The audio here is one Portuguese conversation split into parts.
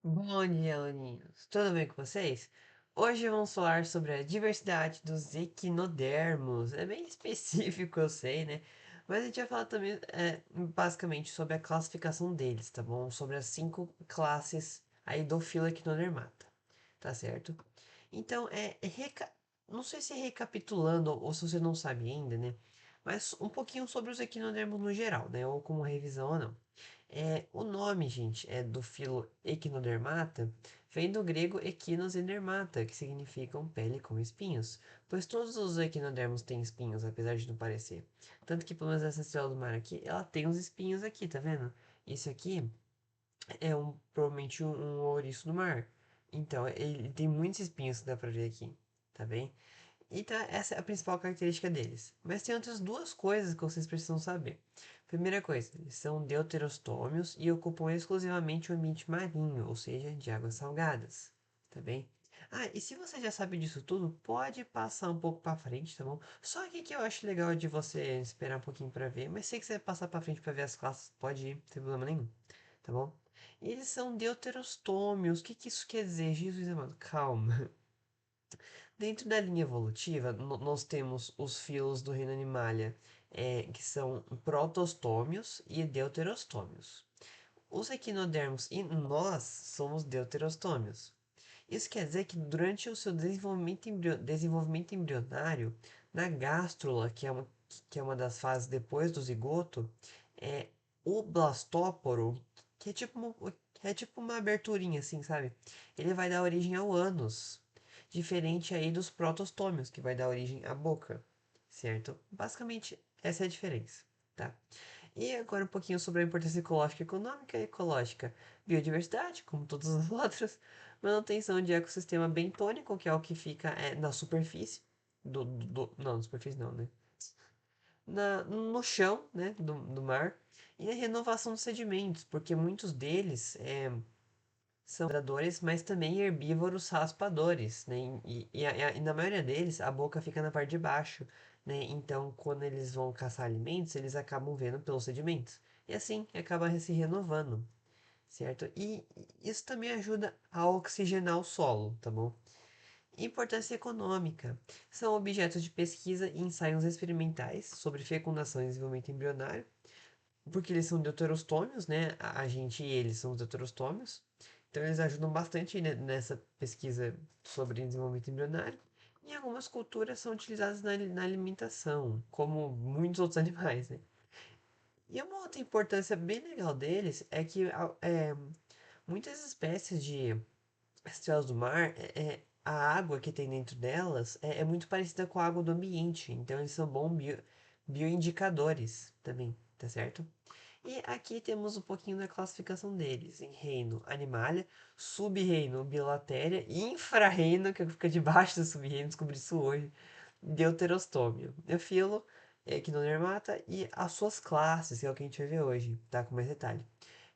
Bom dia, aluninhos. Tudo bem com vocês? Hoje vamos falar sobre a diversidade dos equinodermos. É bem específico, eu sei, né? Mas a gente vai falar também, basicamente, sobre a classificação deles, tá bom? Sobre as cinco classes aí do filoequinodermata, tá certo? Então, não sei se é recapitulando ou se você não sabe ainda, né? Mas um pouquinho sobre os equinodermos no geral, né? Ou como revisão ou não. O nome, gente, do filo Equinodermata, vem do grego equinos e dermata, que significam pele com espinhos, pois todos os equinodermos têm espinhos, apesar de não parecer. Tanto que, pelo menos essa estrela do mar aqui, ela tem uns espinhos aqui, tá vendo? Isso aqui é provavelmente um ouriço do mar. Então, ele tem muitos espinhos que dá pra ver aqui, tá bem? Então, essa é a principal característica deles. Mas tem outras duas coisas que vocês precisam saber. Primeira coisa, eles são deuterostômios e ocupam exclusivamente o ambiente marinho, ou seja, de águas salgadas. Tá bem? Ah, e se você já sabe disso tudo, pode passar um pouco para frente, tá bom? Só que eu acho legal de você esperar um pouquinho para ver, mas se você passar para frente para ver as classes, pode ir, sem problema nenhum, tá bom? Eles são deuterostômios. O que isso quer dizer? Jesus amado, calma. Dentro da linha evolutiva, nós temos os filos do reino Animalia, que são protostômios e deuterostômios. Os equinodermos e nós somos deuterostômios. Isso quer dizer que durante o seu desenvolvimento embrionário, na gástrula, que é uma das fases depois do zigoto, é, o blastóporo, que é tipo uma aberturinha assim, sabe? Ele vai dar origem ao ânus, diferente aí dos protostômios, que vai dar origem à boca, certo? Basicamente, essa é a diferença, tá? E agora um pouquinho sobre a importância ecológica, econômica e ecológica. Biodiversidade, como todos os outros. Manutenção de ecossistema bentônico, que é o que fica na superfície. Não, na superfície não, né? No chão, né? Do mar. E a renovação dos sedimentos, porque muitos deles são predadores, mas também herbívoros raspadores, né? E na maioria deles, a boca fica na parte de baixo, né? Então, quando eles vão caçar alimentos, eles acabam vendo pelos sedimentos. E assim, acaba se renovando, certo? E isso também ajuda a oxigenar o solo, tá bom? Importância econômica. São objetos de pesquisa e ensaios experimentais sobre fecundação e desenvolvimento embrionário, porque eles são deuterostômios, né? A gente e eles são os deuterostômios. Então eles ajudam bastante nessa pesquisa sobre desenvolvimento embrionário. E algumas culturas são utilizadas na alimentação, como muitos outros animais, né? E uma outra importância bem legal deles é que muitas espécies de estrelas do mar, a água que tem dentro delas é muito parecida com a água do ambiente. Então eles são bons bioindicadores também, tá certo? E aqui temos um pouquinho da classificação deles, em reino Animalia, sub-reino Bilatéria e infra-reino, que fica debaixo do sub-reino, descobri isso hoje, Deuterostômio, Neofilo, Equinodermata e as suas classes, que é o que a gente vai ver hoje, tá? Com mais detalhe.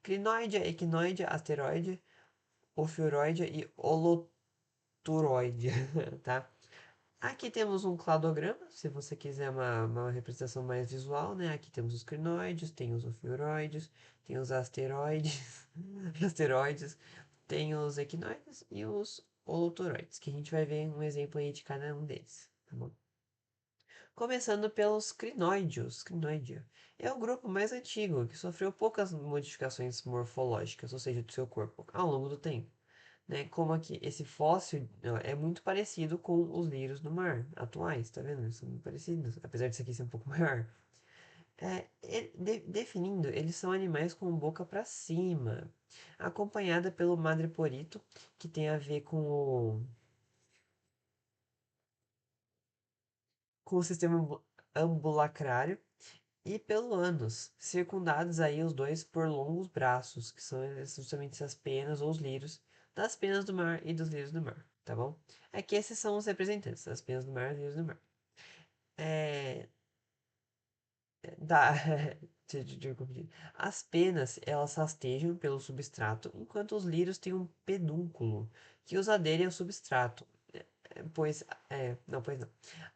Crinoidia, Equinoidia, Asteroide, Ophiuroidia e Holoturoidia, tá? Aqui temos um cladograma, se você quiser uma representação mais visual, né? Aqui temos os crinoides, tem os ofiuroides, tem os asteroides, asteroides, tem os equinoides e os holoturoides, que a gente vai ver um exemplo aí de cada um deles, tá bom? Começando pelos crinóideos, crinoidea. É o grupo mais antigo, que sofreu poucas modificações morfológicas, ou seja, do seu corpo, ao longo do tempo, né? Como aqui, esse fóssil ó, é muito parecido com os lírios do mar atuais, tá vendo? Eles são muito parecidos, apesar de isso aqui ser um pouco maior. Definindo, eles são animais com boca para cima, acompanhada pelo madreporito, que tem a ver com o sistema ambulacrário, e pelo ânus, circundados aí os dois por longos braços, que são justamente as penas ou os lírios das penas do mar e dos lírios do mar, tá bom? Aqui esses são os representantes das penas do mar e dos lírios do mar. É, da, As penas, elas rastejam pelo substrato, enquanto os lírios têm um pedúnculo que os adere ao substrato. Pois, não, pois não.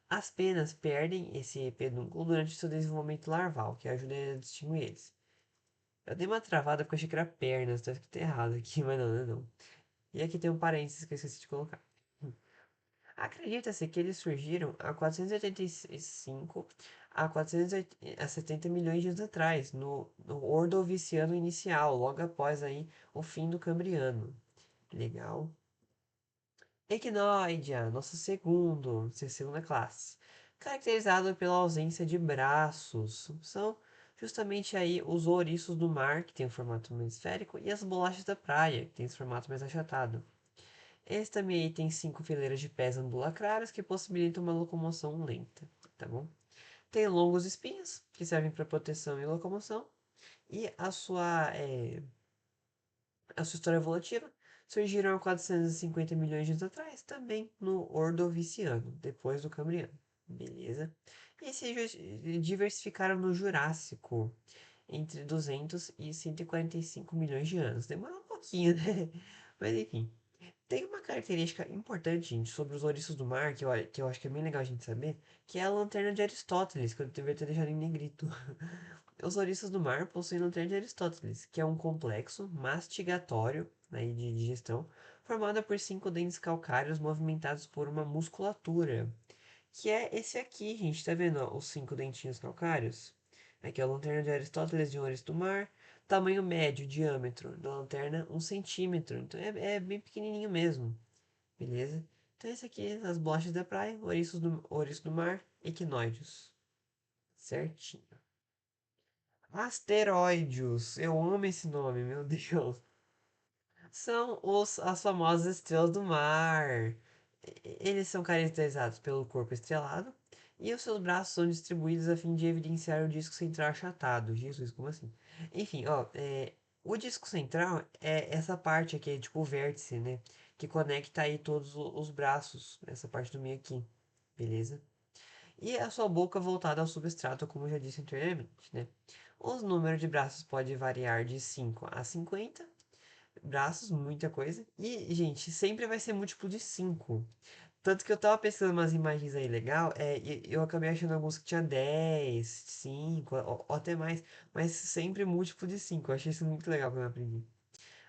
As penas perdem esse pedúnculo durante seu desenvolvimento larval, que ajuda a distinguir eles. Eu dei uma travada porque eu achei que era pernas, tá escrito errado aqui, mas não, não, é não. E aqui tem um parênteses que eu esqueci de colocar. Acredita-se que eles surgiram há 485 a 470 milhões de anos atrás, no Ordoviciano inicial, logo após aí o fim do Cambriano. Legal. Equinoidea, nosso segunda classe, caracterizado pela ausência de braços. São justamente aí os ouriços do mar, que tem um formato mais esférico, e as bolachas da praia, que tem esse formato mais achatado. Esse também aí tem 5 fileiras de pés ambulacrais que possibilitam uma locomoção lenta, tá bom? Tem longos espinhos, que servem para proteção e locomoção, e a sua história evolutiva surgiram há 450 milhões de anos atrás, também no Ordoviciano, depois do Cambriano, beleza? E se diversificaram no Jurássico, entre 200 e 145 milhões de anos. Demorou um pouquinho, né? Mas enfim. Tem uma característica importante, gente, sobre os ouriços do mar, que eu acho que é bem legal a gente saber, que é a lanterna de Aristóteles, que eu deveria ter deixado em negrito. Os ouriços do mar possuem lanterna de Aristóteles, que é um complexo mastigatório aí de digestão, formado por 5 dentes calcários movimentados por uma musculatura, que é esse aqui, gente, tá vendo, ó, os 5 dentinhos calcários? Aqui é a lanterna de Aristóteles de ouriço do mar, tamanho médio, diâmetro da lanterna 1 centímetro, então é bem pequenininho mesmo, beleza? Então esse aqui, as bolachas da praia, ouriço do mar, equinóideos, certinho. Asteroides, eu amo esse nome, meu Deus. São as famosas estrelas do mar. Eles são caracterizados pelo corpo estrelado e os seus braços são distribuídos a fim de evidenciar o disco central achatado. Jesus, como assim? Enfim, ó, o disco central é essa parte aqui, é tipo o vértice, né? Que conecta aí todos os braços, essa parte do meio aqui, beleza? E a sua boca voltada ao substrato, como eu já disse anteriormente, né? Os números de braços pode variar de 5 a 50 braços, muita coisa. E, gente, sempre vai ser múltiplo de 5. Tanto que eu tava pesquisando umas imagens aí legal, e eu acabei achando alguns que tinha 10, 5, ou até mais, mas sempre múltiplo de 5. Eu achei isso muito legal quando eu aprendi.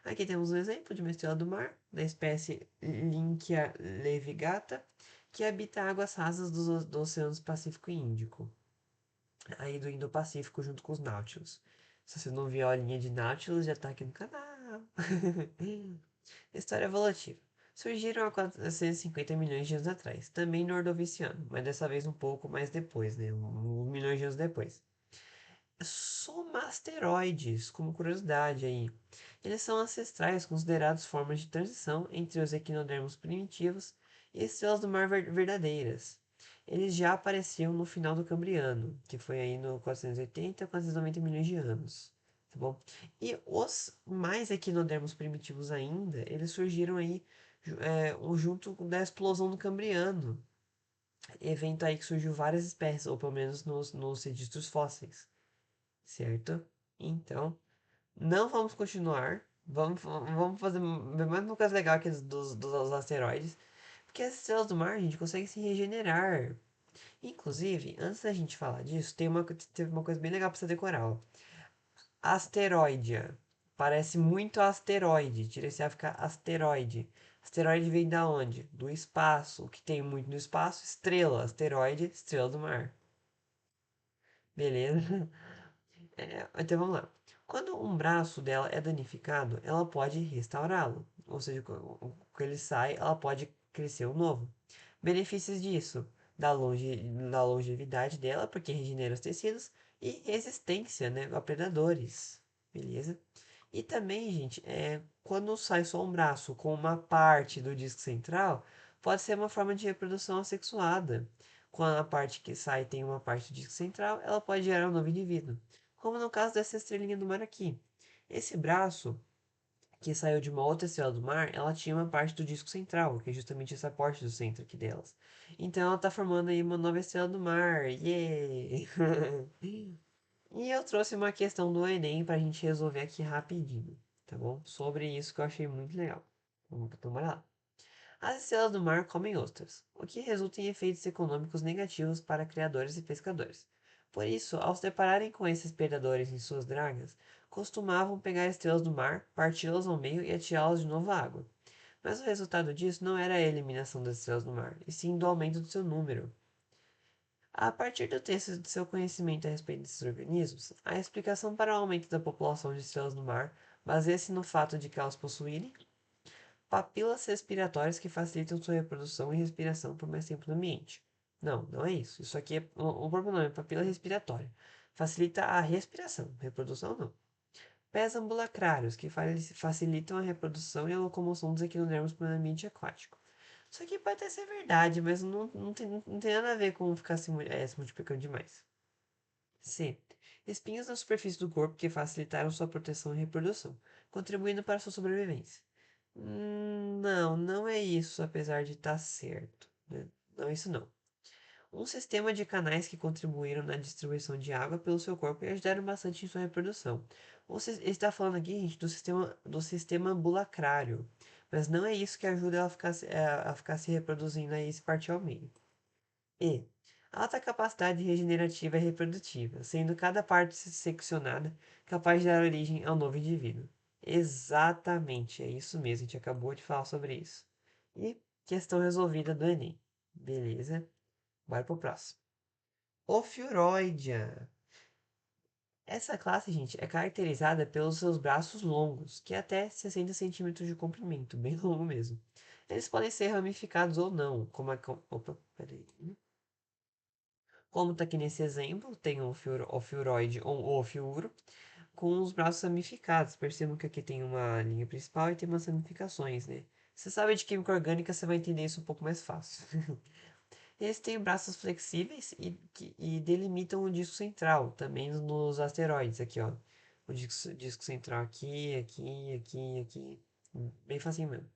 Aqui temos um exemplo de uma estrela do mar, da espécie Lynkia levigata, que habita águas rasas dos oceanos Pacífico e Índico, aí do Indo-Pacífico junto com os Nautilus. Se você não viu a linha de Nautilus, já tá aqui no canal. História evolutiva. Surgiram há 450 milhões de anos atrás, também no Ordoviciano, mas dessa vez um pouco mais depois, né? Milhões de anos depois. Somasteroides, como curiosidade aí. Eles são ancestrais considerados formas de transição entre os equinodermos primitivos e estrelas do mar verdadeiras. Eles já apareciam no final do Cambriano, que foi aí no 480 a 490 milhões de anos. Tá bom? E os mais equinodermos primitivos ainda, eles surgiram aí junto da explosão do Cambriano. Evento aí que surgiu várias espécies, ou pelo menos nos registros fósseis, certo? Então, não vamos continuar. Vamos fazer mais uma coisa legal aqui dos asteroides. Porque as estrelas do mar, a gente consegue se regenerar. Inclusive, antes da gente falar disso, teve uma coisa bem legal pra você decorar, ó. Asteroidia. Parece muito asteroide. Tira esse A, fica asteroide. Asteroide vem da onde? Do espaço. O que tem muito no espaço? Estrela. Asteroide, estrela do mar. Beleza? Então vamos lá. Quando um braço dela é danificado, ela pode restaurá-lo. Ou seja, quando ele sai, ela pode crescer um novo. Benefícios disso: da longevidade dela, porque regenera os tecidos, e resistência, né, a predadores. Beleza? E também, gente, quando sai só um braço com uma parte do disco central, pode ser uma forma de reprodução assexuada. Quando a parte que sai tem uma parte do disco central, ela pode gerar um novo indivíduo. Como no caso dessa estrelinha do mar aqui. Esse braço, que saiu de uma outra estrela do mar, ela tinha uma parte do disco central, que é justamente essa parte do centro aqui delas. Então ela tá formando aí uma nova estrela do mar. Yay! E eu trouxe uma questão do Enem pra gente resolver aqui rapidinho, tá bom? Sobre isso que eu achei muito legal. Então bora lá. As estrelas do mar comem ostras, o que resulta em efeitos econômicos negativos para criadores e pescadores. Por isso, ao se depararem com esses predadores em suas dragas, costumavam pegar estrelas do mar, parti-las ao meio e atirá-las de novo à água. Mas o resultado disso não era a eliminação das estrelas do mar, e sim do aumento do seu número. A partir do texto de seu conhecimento a respeito desses organismos, a explicação para o aumento da população de estrelas no mar baseia-se no fato de que elas possuírem papilas respiratórias que facilitam sua reprodução e respiração por mais tempo no ambiente. Não, não é isso. Isso aqui é o próprio nome, é papila respiratória. Facilita a respiração, reprodução não. Pés ambulacrários, que facilitam a reprodução e a locomoção dos equinodermos no ambiente aquático. Isso aqui pode até ser verdade, mas não tem nada a ver com ficar se multiplicando demais. C. Espinhos na superfície do corpo que facilitaram sua proteção e reprodução, contribuindo para sua sobrevivência. Não, não é isso, apesar de estar certo, né? Não é isso não. Um sistema de canais que contribuíram na distribuição de água pelo seu corpo e ajudaram bastante em sua reprodução. Ele está falando aqui, gente, do sistema ambulacrário. Mas não é isso que ajuda ela a ficar se reproduzindo aí e se partir ao meio. E. Alta capacidade regenerativa e reprodutiva, sendo cada parte seccionada capaz de dar origem ao novo indivíduo. Exatamente, é isso mesmo, a gente acabou de falar sobre isso. E questão resolvida do Enem. Beleza, bora pro próximo. Ofiuroidia. Essa classe, gente, é caracterizada pelos seus braços longos, que é até 60 centímetros de comprimento, bem longo mesmo. Eles podem ser ramificados ou não, como a... Opa, peraí. Como está aqui nesse exemplo, tem um ofiuroide ou um ofiuro com os braços ramificados. Percebam que aqui tem uma linha principal e tem umas ramificações, né? Você sabe de química orgânica, você vai entender isso um pouco mais fácil. Eles têm braços flexíveis e delimitam o disco central, também nos asteroides, aqui, ó. O disco central aqui, aqui, aqui, aqui. Bem facinho mesmo.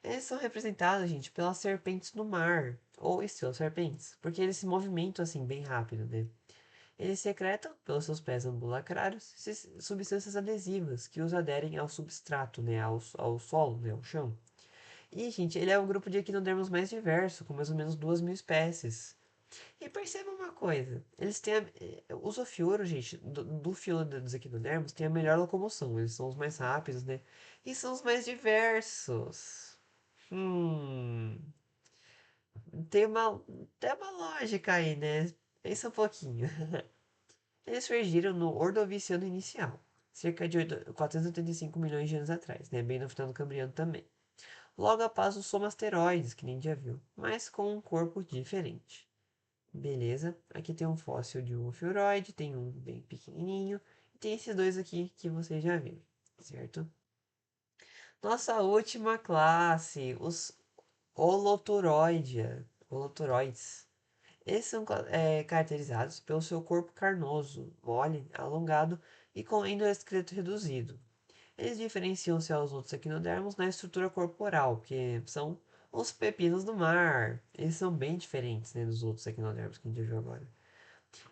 Eles são representados, gente, pelas serpentes do mar, ou estrelas serpentes, porque eles se movimentam assim bem rápido, né? Eles secretam, pelos seus pés ambulacrários, substâncias adesivas que os aderem ao substrato, né? Ao solo, né? Ao chão. E, gente, ele é o grupo de equinodermos mais diverso, com mais ou menos 2.000 espécies. E perceba uma coisa, eles têm os ofioros, gente, do filo dos equinodermos, tem a melhor locomoção, eles são os mais rápidos, né? E são os mais diversos. Hum, tem uma, tem uma lógica aí, né? Pensa um pouquinho. Eles surgiram no Ordoviciano inicial, cerca de 485 milhões de anos atrás, né? Bem no final do Cambriano também. Logo após os somasteroides, que nem já viu, mas com um corpo diferente. Beleza, aqui tem um fóssil de um ofiuroide, tem um bem pequenininho, e tem esses dois aqui que vocês já viram, certo? Nossa última classe, os holoturoides. Eles são caracterizados pelo seu corpo carnoso, mole, alongado e com endoesqueleto reduzido. Eles diferenciam-se aos outros equinodermos na estrutura corporal, que são os pepinos do mar. Eles são bem diferentes, né, dos outros equinodermos que a gente viu agora.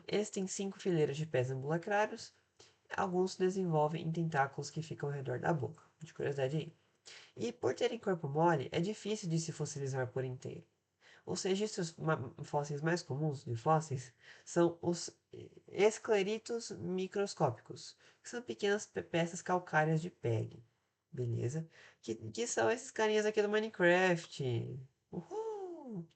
Eles têm 5 fileiras de pés ambulacrários. Alguns desenvolvem em tentáculos que ficam ao redor da boca. De curiosidade aí. E por terem corpo mole, é difícil de se fossilizar por inteiro. Os registros fósseis mais comuns de fósseis são os escleritos microscópicos, que são pequenas peças calcárias de pele. Beleza? Que são esses carinhas aqui do Minecraft. Uhul!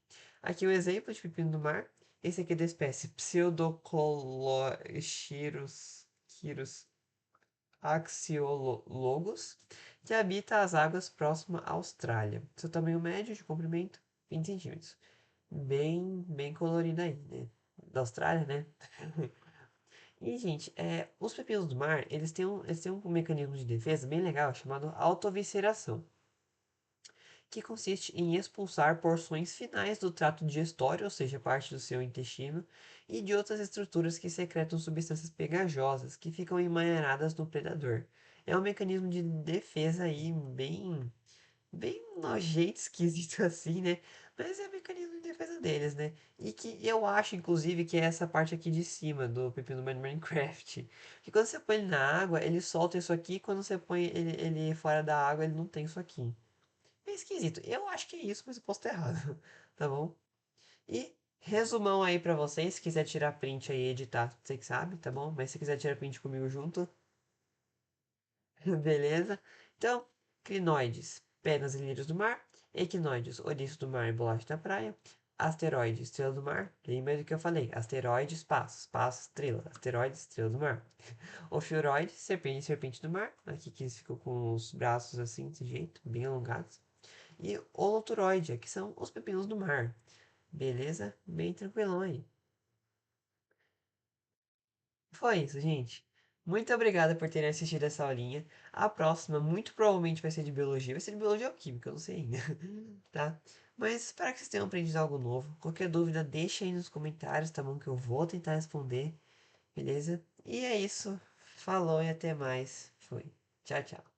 Aqui o exemplo de pepino do mar. Esse aqui é da espécie Pseudocolochirus axiologos, que habita as águas próximas à Austrália. Seu tamanho médio de comprimento, 20 centímetros. Bem colorido aí, né? Da Austrália, né? E, gente, os pepinos do mar, eles têm um mecanismo de defesa bem legal chamado autovisceração, que consiste em expulsar porções finais do trato digestório, ou seja, parte do seu intestino, e de outras estruturas que secretam substâncias pegajosas que ficam emaranhadas no predador. É um mecanismo de defesa aí bem nojento, esquisito assim, né? Mas é o mecanismo de defesa deles, né? E que eu acho, inclusive, que é essa parte aqui de cima do pepino do Minecraft. Que quando você põe ele na água, ele solta isso aqui, e quando você põe ele fora da água, ele não tem isso aqui. É esquisito. Eu acho que é isso, mas eu posso estar errado. Tá bom? E resumão aí pra vocês. Se quiser tirar print aí e editar, você que sabe, tá bom? Mas se quiser tirar print comigo junto, Beleza? Então, crinoides, penas e lírios do mar. Equinoides, ouriço do mar e bolacha da praia. Asteroide, estrela do mar. Lembra do que eu falei? Asteroides, passos, passos, estrela. Asteroides, estrela do mar. Ofiuroide, serpente, serpente do mar. Aqui que eles ficam com os braços assim, desse jeito, bem alongados. E holoturoide, que são os pepinos do mar. Beleza? Bem tranquilão aí. Foi isso, gente. Muito obrigado por terem assistido essa aulinha. A próxima, muito provavelmente, vai ser de biologia. Vai ser de biologia ou química, eu não sei ainda. Tá? Mas espero que vocês tenham aprendido algo novo. Qualquer dúvida, deixa aí nos comentários, tá bom? Que eu vou tentar responder. Beleza? E é isso. Falou e até mais. Foi. Tchau, tchau.